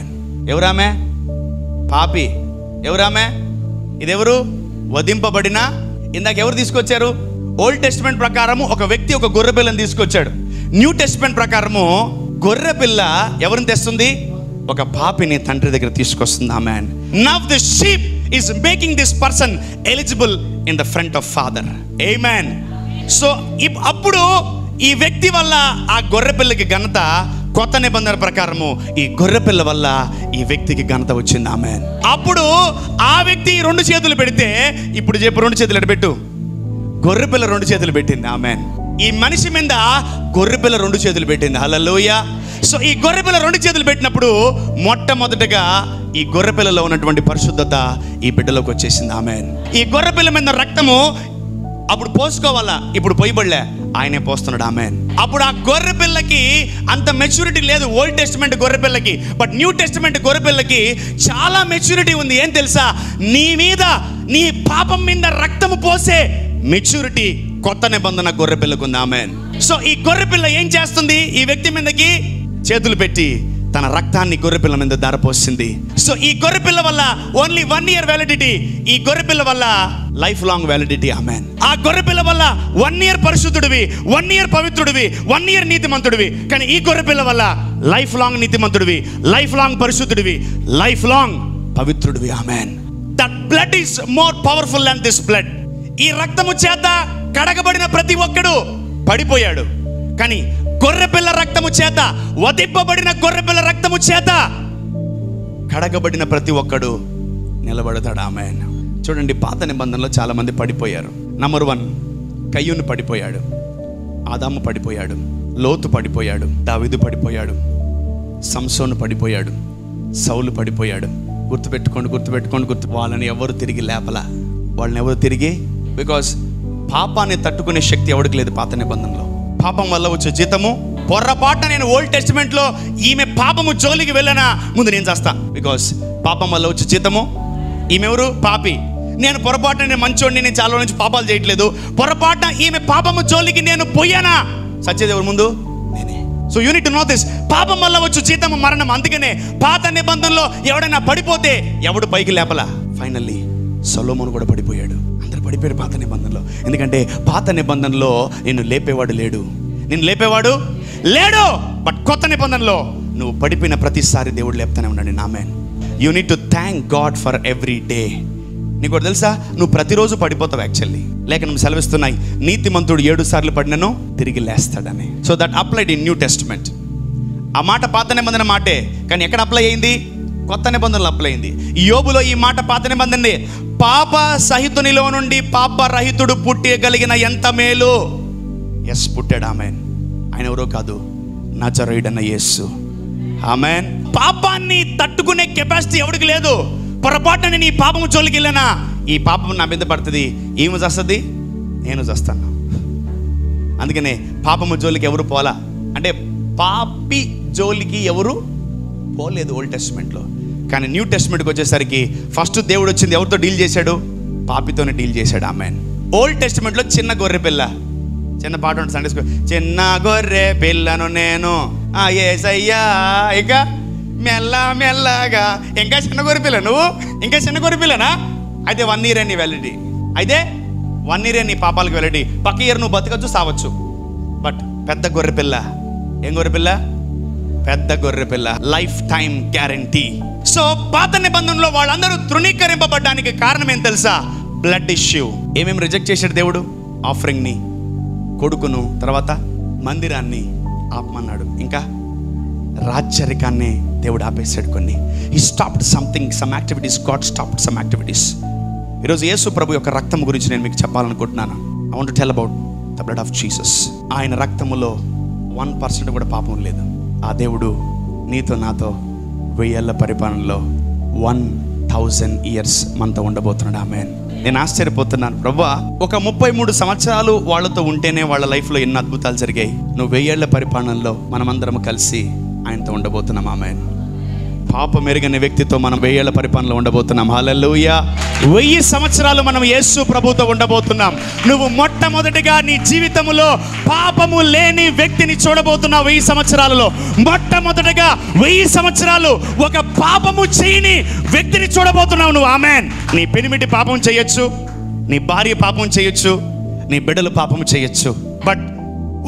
S1: ఎవరామె? పాపి. ఎవరామె? ఇదెవరు? వధింపబడిన. ఇందాక ఎవరు తీసుకొచ్చారు? ఓల్డ్ టెస్టిమెంట్ ప్రకారము ఒక వ్యక్తి ఒక గొర్రెపిల్లని తీసుకొచ్చాడు. న్యూ టెస్టిమెంట్ ప్రకారము గొర్రెపిల్ల ఎవరిని తెస్తుంది? ఒక పాపిని తండ్రి దగ్గర తీసుకొస్తుంది. ఆమేన్. Now the sheep is making this person eligible in the front of Father. ఆమేన్. సో అప్పుడు ఈ వ్యక్తి వల్ల ఆ గొర్రెపిల్లకి ఘనత, కొత్త నిబంధన ప్రకారము ఈ గొర్రెపిల్ల వల్ల ఈ వ్యక్తికి ఘనత వచ్చింది. ఆమేన్. అప్పుడు ఆ వ్యక్తి 2 చేతులు పెడితే, ఇప్పుడు చెప్పు 2 చేతులు పెట్టు. గొర్రెపిల్ల 2 చేతులు పెట్టింది. ఆమేన్. ఈ మనిషి మీద గొర్రెపిల్ల 2 చేతులు పెట్టింది. హల్లెలూయా. సో ఈ గొర్రెపిల్ల 2 చేతులు పెట్టినప్పుడు మొట్టమొదటగా ఈ గొర్రెపిల్లలో ఉన్నటువంటి పరిశుద్ధత ఈ బిడ్డలోకి వచ్చేసింది. ఆమేన్. ఈ గొర్రెపిల్ల మీద రక్తము అప్పుడు పోసుకోవాలా, ఇప్పుడు పోయబడలే, ఆయనే పోస్తున్నాడు. ఆమేన్. అప్పుడు ఆ గొర్రెపిల్లకి అంత మెచ్యూరిటీ లేదు, ఓల్డ్ టెస్టిమెంట్ గొర్రెపిల్లకి. బట్ న్యూ టెస్టిమెంట్ గొర్రెపిల్లకి చాలా మెచ్యూరిటీ ఉంది. ఏం తెలుసా? నీ మీద, నీ పాపం మీద రక్తము పోసే మెచ్యూరిటీ కొత్త నిబంధన గొర్రెపిల్లకు ఉంది. ఆమేన్. సో ఈ గొర్రెపిల్ల ఏం చేస్తుంది? ఈ వ్యక్తి మీదకి చేతులు పెట్టి తన రక్తాన్ని గొర్రెపిల్ల మీద ధారపోసింది. సో ఈ గొర్రెపిల్ల వల్ల ఓన్లీ 1 year వ్యాలిడిటీ, ఈ గొర్రెపిల్ల వల్ల లైఫ్ లాంగ్ వ్యాలిడిటీ. ఆమేన్. ఆ గొర్రెపిల్ల వల్ల 1 year పరిశుద్ధుడివి, 1 year పవిత్రుడివి, 1 year నీతిమంతుడివి. కానీ ఈ గొర్రెపిల్ల వల్ల లైఫ్ లాంగ్ నీతిమంతుడివి, లైఫ్ లాంగ్ పరిశుద్ధుడివి, లైఫ్ లాంగ్ పవిత్రుడివి. ఆమేన్. That blood is more powerful than this blood. ఈ రక్తము చేత కడగబడిన ప్రతి ఒక్కడు పడిపోయాడు, కానీ గొర్రెపిల్ల రక్తము చేత, వధింపబడిన గొర్రెపిల్ల రక్తము చేత కడగబడిన ప్రతి ఒక్కడు నిలబడతాడు. ఆమేన్. చూడండి, పాత నిబంధనలో చాలా మంది పడిపోయారు. నంబర్ 1, కయ్యూను పడిపోయాడు, ఆదాము పడిపోయాడు, లోతు పడిపోయాడు, దావీదు పడిపోయాడు, సంసోను పడిపోయాడు, సౌలు పడిపోయాడు. గుర్తుపెట్టుకోండి. వాళ్ళని ఎవరు తిరిగి లేపలా, వాళ్ళని ఎవరు తిరిగి, బికాస్ పాపాన్ని తట్టుకునే శక్తి ఎవరికి లేదు పాత నిబంధనలో. పాపం వల్ల వచ్చే జీతము పొర్రపాటున నేను ఓల్డ్ టెస్టిమెంట్లో ఈమె పాపము జోలికి వెళ్ళనా, ముందు నేను చేస్తా. బికాస్ పాపం వల్ల వచ్చే జీతము, ఈమె ఎవరు? పాపి. నేను పొరపాటున నేను మంచోడిని, నేను చాలా నుంచి పాపాలు చేయట్లేదు, పొరపాటున ఈమె పాపము జోలికి నేను పోయానా, సచ్చేది ఎవరు ముందు? నేనే. So you need to no this. పాపం వల్ల వచ్చు జీతము మరణం. అందుకనే పాత నిబంధనలో ఎవడైనా పడిపోతే ఎవడు పైకి లేపలా. ఫైనల్లీ సొలొమోను కూడా పడిపోయాడు. అందరు పడిపోయారు పాత నిబంధనలో. ఎందుకంటే పాత నిబంధనలో నిన్ను లేపేవాడు లేడు, నిన్ను లేపేవాడు లేడు. బట్ కొత్త నిబంధనలో నువ్వు పడిపోయిన ప్రతిసారి దేవుడు లేపుతానే ఉన్నాడు. ఆమేన్. You need to thank God for every day. నీకు కూడా తెలుసా, నువ్వు ప్రతిరోజు పడిపోతావు. యాక్చువల్లీ లేఖనం సెలవిస్తున్నాయి, నీతిమంతుడు 7 సార్లు పడినను తిరిగి లేస్తాడని. So that applied in New Testament. ఆ మాట పాత నిబంధన మాటే, కానీ ఎక్కడ అప్లై అయింది? కొత్త నిబంధనలు అప్లై అయింది. యోబులో ఈ మాట పాత నిబంధనే. పాప సహితునిలో నుండి పాప రహితుడు పుట్టగలిగిన ఎంత మేలు. ఎస్, పుట్టాడు. ఆమేన్. ఆయన ఎవరో కాదు, నజరేయుడైన యేసు. ఆమేన్. పాపాన్ని తట్టుకునే కెపాసిటీ ఎవరికి లేదు. పొరపాటున నేను ఈ పాపము జోలికి వెళ్ళానా, ఈ పాపం నా మీద పడుతుంది, ఏమి చేస్తుంది? నేను చేస్తాను. అందుకనే పాపము జోలికి ఎవరు పోలా, అంటే పాపి జోలికి ఎవరు పోలేదు ఓల్డ్ టెస్టిమెంట్లో. కానీ న్యూ టెస్టిమెంట్కి వచ్చేసరికి ఫస్ట్ దేవుడు వచ్చింది ఎవరితో డీల్ చేశాడు? పాపితోనే డీల్ చేశాడు. ఆమేన్. ఓల్డ్ టెస్టిమెంట్లో చిన్న గొర్రె పిల్ల, చిన్న పాట ఉంటుంది సండే స్కూల్, చిన్న గొర్రె పిల్లను నేను యేసయ్యా, ఇక మెల్లగా. ఇంకా చిన్న గొర్రె పిల్ల నువ్వు, ఇంకా చిన్న గొర్రె పిల్లనా? అయితే 1 year నీ వ్యాలిడిటీ, అయితే 1 year నీ పాపాలకు వ్యాలిడిటీ. పక్క ఇయర్ నువ్వు బతకచ్చు, సావచ్చు. బట్ పెద్ద గొర్రె పిల్ల, ఏం గొర్రె పిల్ల? పెద్ద గొర్రె పిల్ల, లైఫ్ టైం గ్యారంటీ. సో పాత నిబంధనలో వాళ్ళందరూ తృణీకరింపబడ్డానికి కారణం ఏం తెలుసా? Blood issue. ఏమేమి రిజెక్ట్ చేశాడు దేవుడు? ఆఫరింగ్ని, కొడుకును, తర్వాత మందిరాన్ని ఆపమన్నాడు, ఇంకా రాజ్యరికాన్ని దేవుడు ఆపేశాడు. కొన్ని he stopped something, some activities. God stopped some activities. ఈరోజు యేసు ప్రభు యొక్క రక్తం గురించి నేను మీకు చెప్పాలనుకుంటున్నాను. I want to tell about the blood of Jesus. ఆయన రక్తములో 1% కూడా పాపం లేదు. ఆ దేవుడు నీతో నాతో 1000 ఏళ్ల పరిపాలనలో 1000 years మనతో ఉండబోతున్నాడు. ఆమేన్. నేను ఆశ్చర్యపోతున్నాను, ప్రభువా, ఒక 33 సంవత్సరాలు వాళ్ళతో ఉంటేనే వాళ్ళ లైఫ్లో ఎన్ని అద్భుతాలు జరిగాయి. నువ్వు 1000 ఏళ్ల పరిపాలనలో మనమందరం కలిసి ఆయనతో ఉండబోతున్నాం. ఆమేన్. పాపం ఎరుగని వ్యక్తితో మనం 1000 ఏళ్ల పరిపాలనలో ఉండబోతున్నాం. హల్లెలూయా. 1000 సంవత్సరాలు మనం యేసు ప్రభుతో ఉండబోతున్నాం. నువ్వు మొట్టమొదటిగా నీ జీవితంలో పాపము లేని వ్యక్తిని చూడబోతున్నావు. 1000 సంవత్సరాలలో మొట్టమొదటిగా 1000 సంవత్సరాలు ఒక పాపము చేయని వ్యక్తిని చూడబోతున్నావు నువ్వు. ఆమేన్. నీ పెనిమిటి పాపం చేయొచ్చు, నీ భార్య పాపం చేయొచ్చు, నీ బిడ్డలు పాపం చేయొచ్చు. బట్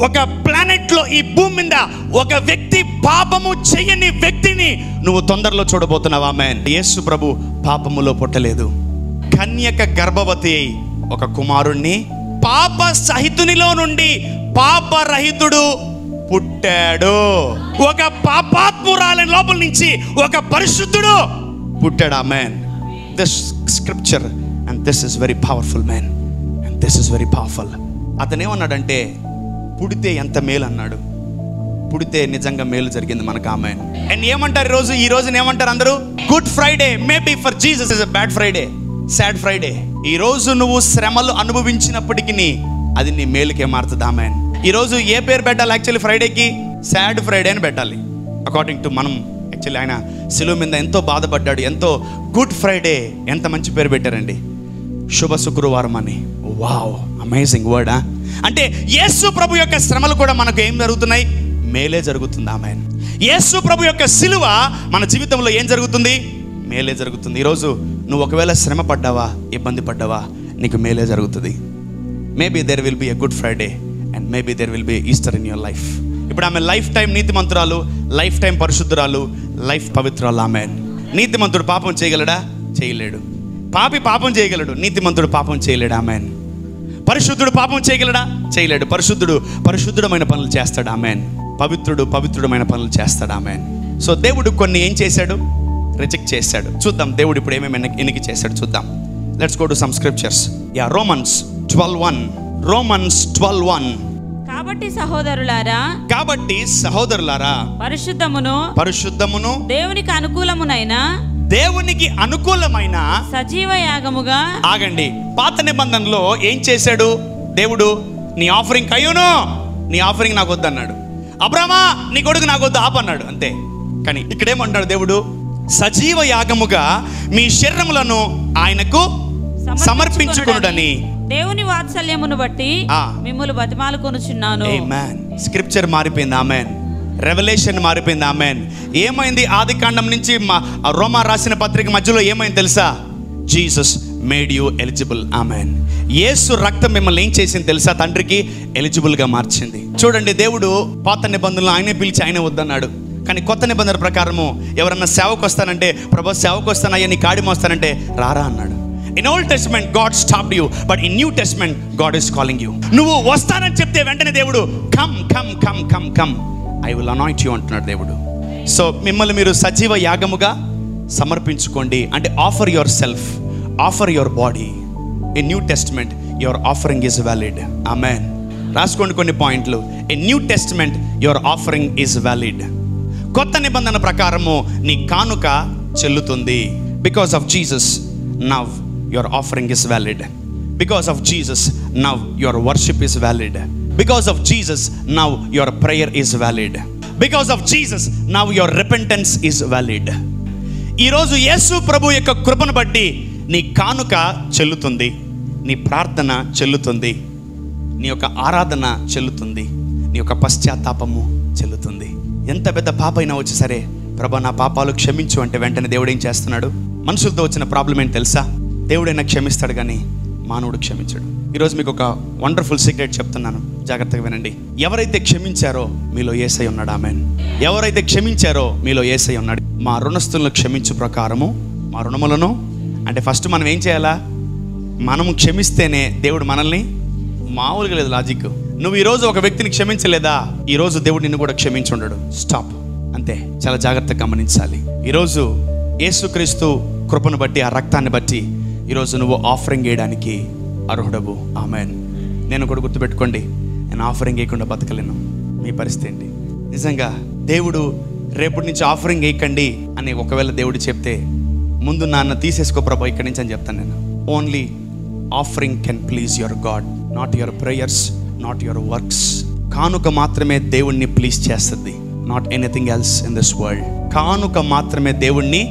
S1: ఒక ప్లానెట్లో, ఈ భూమి మీద ఒక వ్యక్తి పాపము చేయని వ్యక్తిని నువ్వు తొందరలో చూడబోతున్నావు. ఆమేన్. యేసు ప్రభు పాపములో పుట్టలేదు. కన్యక గర్భవతి అయి ఒక కుమారుణ్ణి, పాప సహితునిలో నుండి పాపరహితుడు పుట్టాడు. ఒక పాపాత్మురాలి లోపల నుంచి ఒక పరిశుద్ధుడు పుట్టాడు. ఆమేన్. This scripture and this is very powerful man, and this is very powerful. అతను ఏమన్నాడంటే, పుడితే ఎంత మేలు అన్నాడు. పుడితే నిజంగా మేలు జరిగింది మనకు. ఆమేన్. అండ్ ఏమంటారు ఈ రోజున ఏమంటారు అందరూ? Good Friday. Maybe for Jesus is a bad Friday, sad Friday. ఈ రోజు నువ్వు శ్రమలు అనుభవించినప్పటికీ అది నీ మేలుకే మారుతుంది. ఆమేన్. ఈ రోజు ఏ పేరు పెట్టాలి? యాక్చువల్లీ ఫ్రైడేకి సాడ్ ఫ్రైడే అని పెట్టాలి. అకార్డింగ్ టు మనం యాక్చువల్లీ ఆయన శిలువ మీద ఎంతో బాధపడ్డాడు, ఎంతో గుడ్ ఫ్రైడే ఎంత మంచి పేరు పెట్టారండి, శుభ శుక్రవారం అని. Wow, amazing word. అంటే యేసు ప్రభు యొక్క శ్రమలు కూడా మనకు ఏం జరుగుతున్నాయి? మేలే జరుగుతుంది. ఆమేన్. యేసు ప్రభు యొక్క శిలువ మన జీవితంలో ఏం జరుగుతుంది? మేలే జరుగుతుంది. ఈరోజు నువ్వు ఒకవేళ శ్రమ పడ్డావా, ఇబ్బంది పడ్డావా, నీకు మేలే జరుగుతుంది. Maybe there will be a Good Friday and maybe there will be Easter in your life. ఇప్పుడు ఆమె లైఫ్ టైం నీతిమంతురాలు, లైఫ్ టైం పరిశుద్ధురాలు, లైఫ్ పవిత్రాలు. ఆమేన్. నీతిమంతుడు పాపం చేయగలడా? చేయలేడు. పాపి పాపం చేయగలడు, నీతిమంతుడు పాపం చేయలేడు. ఆమేన్. పరిశుద్ధుడు పాపం చేయగలడా? చేయలేడు. పరిశుద్ధుడు పరిశుద్ధుడమైన పనులు చేస్తాడు. ఆమేన్. పవిత్రుడు పవిత్రుడమైన పనులు చేస్తాడు. ఆమేన్. సో దేవుడు కొన్ని ఏం చేశాడు? రిజెక్ట్ చేశాడు. చూద్దాం దేవుడు ఇప్పుడు ఏమేమి ఎన్నిక చేశాడు చూద్దాం. Let's go to some scriptures. Yeah, Romans 12:1. Romans 12:1.
S2: కాబట్టి సహోదరులారా పరిశుద్ధమును
S1: దేవునికి అనుకూలమైన
S2: సజీవ యాగముగా.
S1: ఆగండి. పాత నిబంధనలో ఏం చేశాడు దేవుడు? నీ ఆఫరింగ్ కయ్యూను, నీ ఆఫరింగ్ నాకు వద్దన్నాడు. అబ్రామా, నీ కొడుకు నాకు వద్దు, ఆపన్నాడు, అంతే. కానీ ఇక్కడేమంటాడు దేవుడు? సజీవ యాగముగా మీ శరీరములను ఆయనకు సమర్పించుకొనుడని
S2: దేవుని వాత్సల్యమును బట్టి మిమ్ములు బతిమాలుకొనుచున్నాను.
S1: ఆమేన్. స్క్రిప్చర్ మారిపోయింది. ఆమేన్. రెవల్యూషన్ మారిపోయింది. ఆమేన్. ఏమైంది? ఆది కాండం నుంచి రోమా రాసిన పత్రిక మధ్యలో ఏమైంది తెలుసా? Jesus made you eligible. ఆమేన్. యేసు రక్తం మిమ్మల్ని ఏం చేసింది తెలుసా? తండ్రికి ఎలిజిబుల్గా మార్చింది. చూడండి, దేవుడు పాత నిబంధనలు ఆయనే పిలిచి ఆయనే వద్దన్నాడు. కానీ కొత్త నిబంధన ప్రకారము ఎవరన్నా సేవకు వస్తానంటే, ప్రభు సేవకు వస్తానయ్యా, నీ కాడి మోస్తానంటే రారా అన్నాడు. In Old Testament God stopped you, but in New Testament God is calling you. నువ్వు వస్తానని చెప్తే వెంటనే దేవుడు come come come come come I will anoint you అంటున్నాడు దేవుడు. సో మిమ్మల్ని మీరు సజీవ యాగముగా సమర్పించుకోండి అంటే offer yourself, offer your body. In New Testament your offering is valid. ఆమేన్. రాసుకోండి కొన్ని పాయింట్లు. In New Testament your offering is valid. కొత్త నిబంధన ప్రకారము నీ కానుక చెల్లుతుంది. Because of Jesus now your offering is valid. Because of Jesus now your worship is valid. Because of Jesus now your prayer is valid. Because of Jesus now your repentance is valid. ఈరోజు యేసు ప్రభు యొక్క కృపను బట్టి నీ కానుక చెల్లుతుంది, నీ ప్రార్థన చెల్లుతుంది, నీ యొక్క ఆరాధన చెల్లుతుంది, నీ యొక్క పశ్చాత్తాపము చెల్లుతుంది. ఎంత పెద్ద పాప అయినా వచ్చి సరే ప్రభా నా పాపాలు క్షమించు అంటే వెంటనే దేవుడు ఏం చేస్తున్నాడు? మనుషులతో వచ్చిన ప్రాబ్లం ఏంటి తెలుసా? దేవుడైనా క్షమిస్తాడు కానీ మానవుడు క్షమించడు. ఈరోజు మీకు ఒక వండర్ఫుల్ సీక్రెట్ చెప్తున్నాను, జాగ్రత్తగా వినండి. ఎవరైతే క్షమించారో మీలో యేసయ్య ఉన్నాడు. ఆమేన్. ఎవరైతే క్షమించారో మీలో యేసయ్య ఉన్నాడు. మా రుణస్తులను క్షమించు ప్రకారము మా రుణములను, అంటే ఫస్ట్ మనం ఏం చేయాలా? మనము క్షమిస్తేనే దేవుడు మనల్ని, మామూలుగా లేదు లాజిక్. నువ్వు ఈరోజు ఒక వ్యక్తిని క్షమించలేదా, ఈరోజు దేవుడు నిన్ను కూడా క్షమించుండడు. స్టాప్, అంతే. చాలా జాగ్రత్తగా గమనించాలి. ఈరోజు యేసుక్రీస్తు కృపను బట్టి, ఆ రక్తాన్ని బట్టి ఈరోజు నువ్వు ఆఫరింగ్ వేయడానికి అర్హుడవు. ఆమేన్. నేను కూడా గుర్తుపెట్టుకోండి, నేను ఆఫరింగ్ వేయకుండా బతకలేను. మీ పరిస్థితి ఏంటి? నిజంగా దేవుడు రేపటి నుంచి ఆఫరింగ్ వేయకండి అని ఒకవేళ దేవుడు చెప్తే ముందు నాన్న తీసేసుకో ప్రభా ఇక్కడి నుంచి అని చెప్తాను నేను. Only offering can please your God, not your prayers, not your works. కానుక మాత్రమే దేవుణ్ణి ప్లీజ్ చేస్తుంది, not anything else in this world. కానుక మాత్రమే దేవుణ్ణి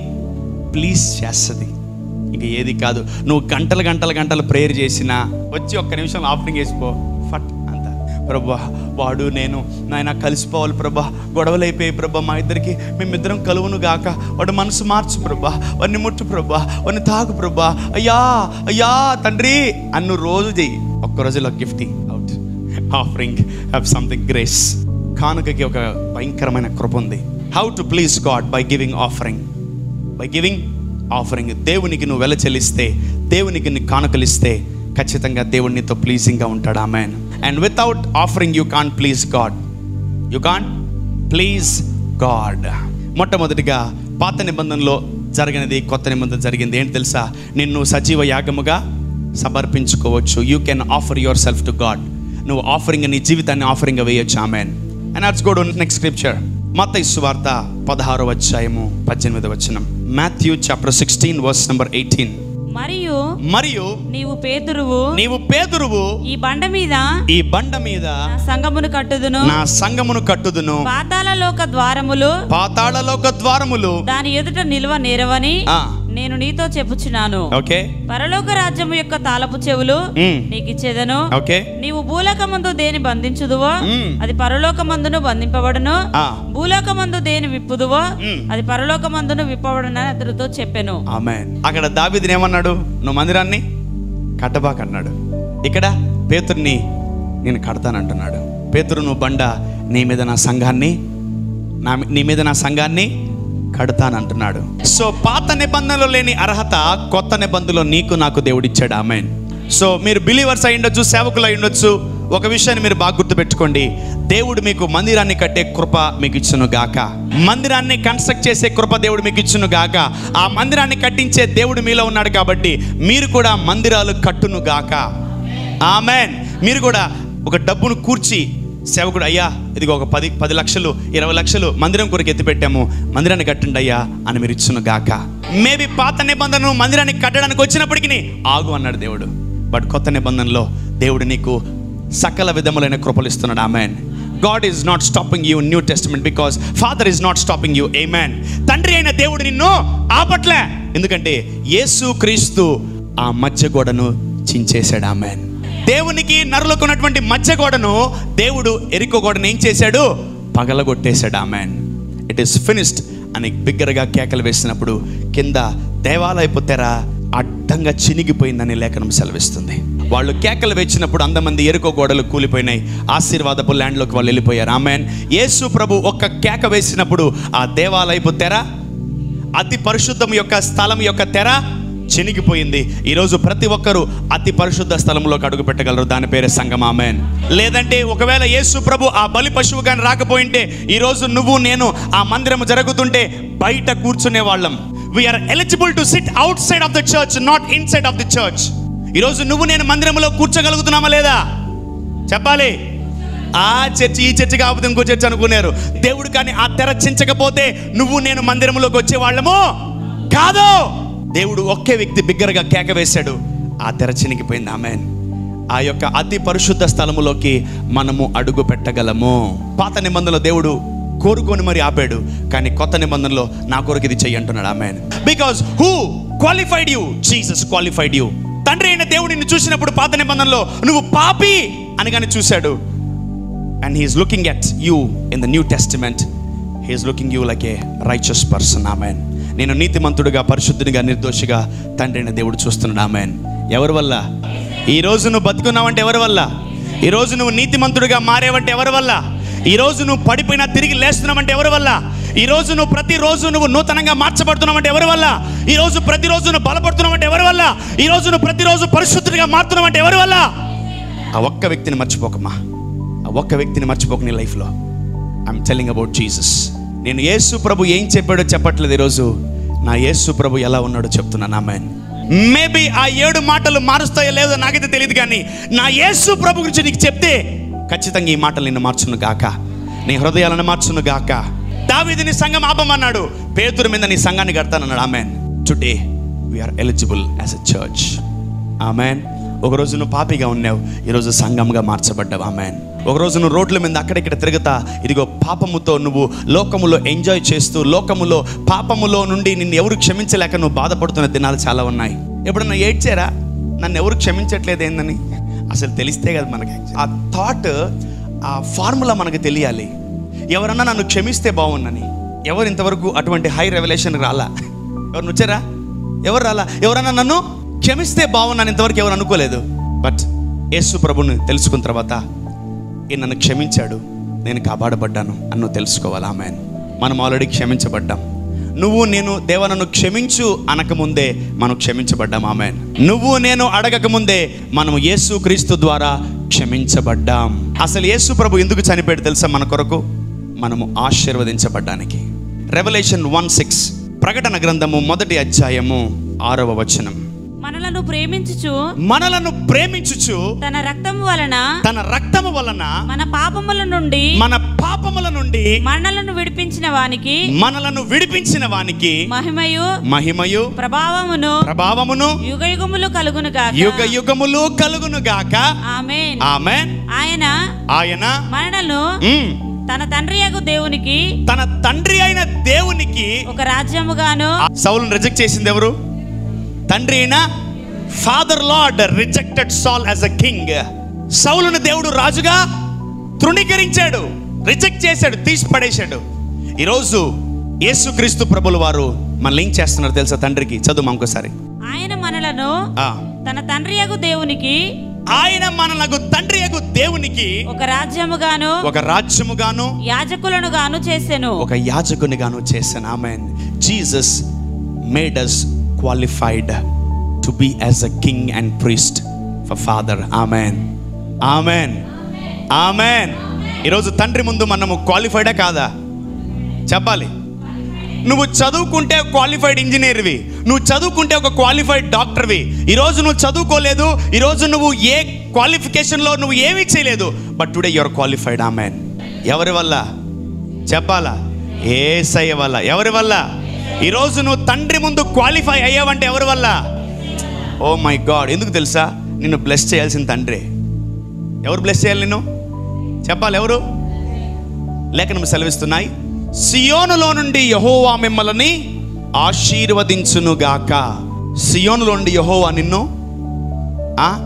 S1: ప్లీజ్ చేస్తుంది, ఇంక ఏది కాదు. నువ్వు గంటలు గంటలు గంటలు ప్రేయర్ చేసినా వచ్చి ఒక్క నిమిషం ఆఫరింగ్ వేసిపో, ఫట్ అంత. ప్రభా వాడు నేను నాయన కలిసిపోవాలి ప్రభా, గొడవలు అయిపోయి ప్రభా మా ఇద్దరికి, మేమిద్దరం కలువును గాక, వాడు మనసు మార్చు ప్రభా, వాడిని ముట్టు ప్రభా, వాడిని తాగు ప్రభా, అయ్యా అయ్యా తండ్రి అన్ను రోజు చెయ్యి. ఒక్క రోజులో gift out. Offering have something grace. కానుకకి ఒక భయంకరమైన కృప ఉంది. How to please God? By giving offering. By giving offering. దేవునికి నువ్వు వెల చెల్లిస్తే, దేవునికి నీ కానుకలు ఇస్తే ఖచ్చితంగా దేవుడు నీతో ప్లీజింగ్గా ఉంటాడు. Amen. And without offering you can't please God. You can't please God. మొట్టమొదటిగా పాత నిబంధనలో జరిగినది, కొత్త నిబంధన జరిగింది. ఏంటి తెలుసా? నిన్ను సజీవ యాగముగా సమర్పించుకోవచ్చు. You can offer yourself to God. నువ్వు ఆఫరింగ్ నీ జీవితాన్ని ఆఫరింగ్ వేయొచ్చు. Amen. And let's go to next scripture. మత్తయి సువార్త 16వ అధ్యాయము 18వ వచనం. Matthew chapter 16 verse number 18. మరియు నీవు పేతురువు
S2: ఈ బండ మీద నా
S1: సంఘమును కట్టుదును
S2: పాతాళలోక ద్వారములు దాని ఎదుట నిల్వ నేరవని నేను నీతో చెప్పుచున్నాను.
S1: ఓకే.
S2: పరలోక రాజ్యము యొక్క తాళపు చెవులు నీకు ఇచ్చేదను.
S1: ఓకే.
S2: నీవు భూలోకమందు దేని బంధించుదువో అది పరలోకమందును బంధింపబడును, భూలోకమందు దేని విప్పుదువో అది పరలోకమందును విప్పబడునని అతనితో చెప్పెను.
S1: ఆమేన్. అక్కడ దావీదుని ఏమన్నాడు? నువ్వు మందిరాన్ని కట్టబాకన్నాడు. ఇక్కడ పేతురుని నేను కడతానంటున్నాడు. పేతురు, నువ్వు బండ, నీ మీద నా సంఘాన్ని కడతానంటున్నాడు. సో పాత నిబంధనలో లేని అర్హత కొత్త నిబంధనలో నీకు నాకు దేవుడిచ్చాడు. ఆమేన్. సో మీరు బిలీవర్స్ అయి ఉండొచ్చు, సేవకులు అయి ఉండొచ్చు. ఒక విషయాన్ని మీరు బాగా గుర్తుపెట్టుకోండి, దేవుడు మీకు మందిరాన్ని కట్టే కృప మీకు ఇచ్చును గాక. మందిరాన్ని కన్స్ట్రక్ట్ చేసే కృప దేవుడు మీకు ఇచ్చును గాక. ఆ మందిరాన్ని కట్టించే దేవుడు మీలో ఉన్నాడు కాబట్టి మీరు కూడా మందిరాలు కట్టును గాక. ఆమేన్. మీరు కూడా ఒక డబ్బును కూర్చి సేవకుడు, అయ్యా ఇదిగో ఒక 10 లక్షలు 20 లక్షలు మందిరం కొరకు ఎత్తి పెట్టాము, మందిరాన్ని కట్టండి అయ్యా అని మీరు ఇచ్చును గాక. మేబీ పాత నిబంధనను మందిరాన్ని కట్టడానికి వచ్చినప్పటికీ ఆగు అన్నాడు దేవుడు. బట్ కొత్త నిబంధనలో దేవుడు నీకు సకల విధములైన కృపలు ఇస్తున్నాడు. ఆమేన్. God is not stopping you in New Testament because Father is not stopping you. Amen. తండ్రి అయిన దేవుడు నిన్ను ఆపట్లే, ఎందుకంటే యేసు క్రీస్తు ఆ మధ్య గోడను చించేశాడు. ఆమేన్. దేవునికి నరులకు ఉన్నటువంటి మధ్య గోడను దేవుడు ఎరికో గోడను ఏం చేశాడు? పగలగొట్టేశాడు. ఆమేన్. ఇట్ ఈస్ ఫినిష్డ్ అని బిగ్గరగా కేకలు వేసినప్పుడు కింద దేవాలయపు తెర అడ్డంగా చినిగిపోయిందని లేఖనం సెలవిస్తుంది. వాళ్ళు కేకలు వేసినప్పుడు 100 మంది ఎరుకో గోడలు కూలిపోయినాయి. ఆశీర్వాదపు ల్యాండ్లోకి వాళ్ళు వెళ్ళిపోయారు. ఆమేన్. యేసు ప్రభు ఒక్క కేక వేసినప్పుడు ఆ దేవాలయపు తెర, అతి పరిశుద్ధం యొక్క స్థలం యొక్క తెర చినిగిపోయింది. ఈరోజు ప్రతి ఒక్కరూ అతి పరిశుద్ధ స్థలంలోకి అడుగు పెట్టగలరు. దాని పేరే సంఘం. ఆమేన్. లేదంటే ఒకవేళ యేసు ప్రభు ఆ బలి పశువు కానీ రాకపోయింటే ఈరోజు నువ్వు నేను ఆ మందిరం జరుగుతుంటే బయట కూర్చునే వాళ్ళం. We are eligible to sit outside of the church, not inside of the church. ఈరోజు నువ్వు నేను మందిరంలో కూర్చోగలుగుతున్నామా లేదా చెప్పాలి. ఆ చర్చి ఈ చర్చి కాకపోతే ఇంకో చర్చి అనుకున్నారు దేవుడు. కానీ ఆ తెర చించకపోతే నువ్వు నేను మందిరంలోకి వచ్చే వాళ్ళము కాదు. దేవుడు ఒకే వ్యక్తి బిగ్గరగా కేక వేశాడు, ఆ తెర చినిగిపోయింది. ఆమేన్. ఆ యొక్క అతి పరిశుద్ధ స్థలములోకి మనము అడుగు పెట్టగలము. పాత నిబంధనలో దేవుడు కోరుకొని మరి ఆపాడు, కానీ కొత్త నిబంధనలో నా కొరకు ఇది చెయ్యి అంటున్నాడు. Amen. Because who qualified you? Jesus qualified you. తండ్రి అయిన దేవుడు నిన్ను చూసినప్పుడు పాత నిబంధనలో నువ్వు పాపి అనగానే చూశాడు. And he's looking at you in the new testament. He's looking you like a righteous person. Amen. నేను నీతిమంతుడిగా, పరిశుద్ధునిగా, నిర్దోషిగా తండ్రి అయిన దేవుడు చూస్తున్నాడు. ఆమేన్. ఎవరి వల్ల? ఈరోజు నువ్వు బతుకున్నావంటే ఎవరి వల్ల? ఈరోజు నువ్వు నీతిమంతుడిగా మారేవంటే ఎవరి వల్ల? ఈరోజు నువ్వు పడిపోయినా తిరిగి లేస్తున్నావంటే ఎవరి వల్ల? ఈరోజు నువ్వు ప్రతిరోజు నువ్వు నూతనంగా మార్చబడుతున్నావంటే ఎవరి వల్ల? ఈరోజు ప్రతిరోజు నువ్వు బలపడుతున్నావంటే ఎవరి వల్ల? ఈరోజు నువ్వు ప్రతిరోజు పరిశుద్ధుడిగా మారుతున్నావంటే ఎవరి వల్ల? ఆ ఒక్క వ్యక్తిని మర్చిపోకమ్మా. ఆ ఒక్క వ్యక్తిని మర్చిపోక నీ లైఫ్లో. I'm telling about Jesus. నేను యేసు ప్రభు ఏం చెప్పాడో చెప్పట్లేదు, ఈరోజు నా యేసు ప్రభు ఎలా ఉన్నాడో చెప్తున్నాను. ఆమేన్. మేబీ ఆ 7 మాటలు మారుస్తాయో లేదో నాకైతే తెలియదు, కానీ నా యేసు ప్రభు గురించి నీకు చెప్తే ఖచ్చితంగా ఈ మాటలు నిన్ను మార్చును గాక, నీ హృదయాలను మార్చును గాక. దావీదుని సంఘం ఆపమన్నాడు, పేతురు మీద నీ సంఘాన్ని కడతానన్నాడు. Amen. Today we are eligible as a church. Amen. ఒకరోజు నువ్వు పాపిగా ఉన్నావు, ఈరోజు సంఘంగా మార్చబడ్డావు. ఆమేన్. ఒకరోజు నువ్వు రోడ్ల మీద అక్కడిక్కడ తిరుగుతా ఇదిగో పాపముతో నువ్వు లోకములో ఎంజాయ్ చేస్తూ, లోకములో పాపములో నుండి నిన్ను ఎవరు క్షమించలేక నువ్వు బాధపడుతున్న దినాలు చాలా ఉన్నాయి. ఎప్పుడన్నా ఏడ్చారా నన్ను ఎవరు క్షమించట్లేదు ఏందని? అసలు తెలిస్తే కదా మనకి ఆ థాట్, ఆ ఫార్ములా మనకు తెలియాలి. ఎవరన్నా నన్ను క్షమిస్తే బాగుందని. ఎవరు ఇంతవరకు అటువంటి హై రెవల్యూషన్ రాలా? ఎవరు వచ్చారా? ఎవరు రాలా? ఎవరన్నా నన్ను క్షమిస్తే బాగున్నాను ఇంతవరకు ఎవరు అనుకోలేదు. బట్ యేసు ప్రభుని తెలుసుకున్న తర్వాత నన్ను క్షమించాడు, నేను కాపాడబడ్డాను అని తెలుసుకోవాలి. ఆమేన్. మనం ఆల్రెడీ క్షమించబడ్డాం. నువ్వు నేను దేవా నన్ను క్షమించు అనకముందే మనం క్షమించబడ్డాం. ఆమేన్. నువ్వు నేను అడగకముందే మనం యేసు క్రీస్తు ద్వారా క్షమించబడ్డాం. అసలు యేసు ప్రభు ఎందుకు చనిపోయాడు తెలుసా? మన కొరకు, మనము ఆశీర్వదించబడ్డానికి. రెవల్యూషన్ 1:6 ప్రకటన గ్రంథము 1వ అధ్యాయము 6వ వచనం.
S2: మనలను
S1: ప్రేమించుచు
S2: తన రక్తము వలన
S1: మన పాపముల నుండి
S2: మనలను విడిపించిన వానికి
S1: మహిమయు ప్రభావమును యుగయుగములు కలుగును గాక. ఆమేన్. ఆయన మనలను
S2: తన తండ్రి అయిన దేవునికి
S1: ఒక రాజ్యముగాను. సౌలును రిజెక్ట్ చేసింది ఎవరు? తండ్రి అయిన ఫాదర్ లార్డ్ రిజెక్టెడ్ సాల్ యాజ్ అ కింగ్. సౌలును దేవుడు రాజుగా తృణీకరించాడు, రిజెక్ట్ చేశాడు, తీసి పడేశాడు. ఈరోజు యేసుక్రీస్తు ప్రభుల వారు మనల్ని ఏం చేస్తున్నారు తెలుసా? తండ్రికి చదువు ఇంకోసారి.
S2: ఆయన మనలను తన తండ్రి యగు దేవునికి ఒక రాజ్యముగాను యాజకులను చేసెను.
S1: ఒక యాజకునిగాను చేశాను. Amen. Jesus made us qualified to be as a king and priest for father. ఆమేన్. ఆమేన్. ఆమేన్. ఈరోజు తండ్రి ముందు మనము క్వాలిఫైడా కాదా చెప్పాలి. నువ్వు చదువుకుంటే క్వాలిఫైడ్ ఇంజనీర్వి, నువ్వు చదువుకుంటే ఒక క్వాలిఫైడ్ డాక్టర్వి. ఈరోజు నువ్వు చదువుకోలేదు, ఈరోజు నువ్వు ఏ క్వాలిఫికేషన్లో నువ్వు ఏమీ చేయలేదు, బట్ టుడే యువర్ క్వాలిఫైడ్. ఆమేన్. ఎవరి వల్ల చెప్పాలా? యేసయ్య వల్ల. ఎవరి వల్ల? ఈరోజు నువ్వు తండ్రి ముందు క్వాలిఫై అయ్యావంటే ఎవరి వల్ల? Oh my God. ఎందుకు తెలుసా? నిన్ను బ్లెస్ చేయాల్సిన తండ్రి. ఎవరు బ్లెస్ చేయాలి నిన్ను చెప్పాలి? ఎవరు? లేఖనం సెలవిస్తున్నాయి, సియోనులో నుండి యెహోవా మిమ్మల్ని ఆశీర్వదించునుగాక. సియోనులో నుండి యెహోవా నిన్ను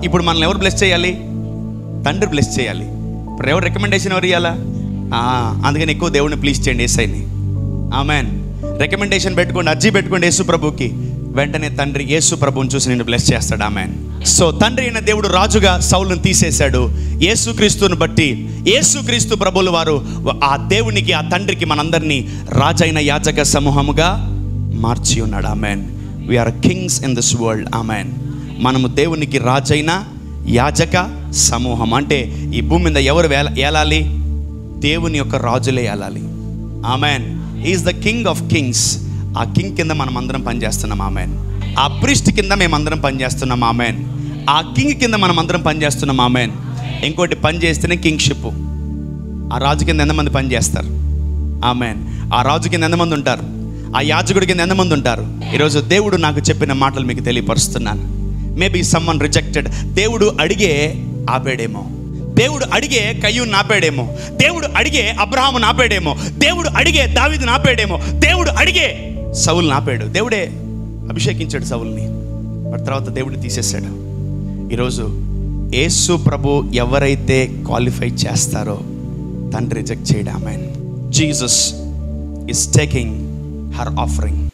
S1: ఇప్పుడు మనల్ని ఎవరు బ్లెస్ చేయాలి? తండ్రి బ్లెస్ చేయాలి. ఇప్పుడు ఎవరు రికమెండేషన్ ఎవరు ఇవ్వాలా? అందుకని ఎక్కువ దేవుడిని ప్లీజ్ చేయండి, యేసయ్యని. ఆమేన్. రికమెండేషన్ పెట్టుకోండి, అర్జీ పెట్టుకోండి యేసు ప్రభుకి. వెంటనే తండ్రి యేసు ప్రభువుని చూసి నిన్ను బ్లెస్ చేస్తాడు. ఆమేన్. సో తండ్రి అయిన దేవుడు రాజుగా సౌలును తీసేశాడు. యేసుక్రీస్తుని బట్టి యేసుక్రీస్తు ప్రభువుల వారు ఆ దేవునికి, ఆ తండ్రికి మనందరినీ రాజైన యాజక సమూహముగా మార్చి ఉన్నాడు. Amen. We are kings in this world. Amen. మనము దేవునికి రాజైన యాజక సమూహం. అంటే ఈ భూమి మీద ఎవరు ఏలాలి? దేవుని యొక్క రాజులే ఏలాలి. Amen. Is the king of kings. ఆ కింగ్ కింద మనం అందరం పనిచేస్తున్నాం. ఆమేన్. ఆ ప్రిస్ట్ కింద మేమందరం పనిచేస్తున్నాం. ఆమేన్. ఆ కింగ్ కింద మనం అందరం పనిచేస్తున్నాం. ఆమేన్. ఇంకోటి పని చేస్తేనే కింగ్షిప్. ఆ రాజు కింద ఎంతమంది పని చేస్తారు? ఆమేన్. ఆ రాజు కింద ఎంతమంది ఉంటారు? ఆ యాజకుడి కింద ఎంతమంది ఉంటారు? ఈరోజు దేవుడు నాకు చెప్పిన మాటలు మీకు తెలియపరుస్తున్నాను. Maybe someone rejected. దేవుడు అడిగే ఆపేడేమో, దేవుడు అడిగే కయ్యూను ఆపేడేమో, దేవుడు అడిగే అబ్రహామును ఆపేడేమో, దేవుడు అడిగే దావీదును ఆపేడేమో, దేవుడు అడిగే సౌలుని ఆపాడు. దేవుడే అభిషేకించాడు సౌలుని, బట్ తర్వాత దేవుడు తీసేశాడు. ఈరోజు యేసు ప్రభు ఎవరైతే క్వాలిఫై చేస్తారో తండ్రి రిజెక్ట్ చేయడం. Amen. Jesus is taking her offering.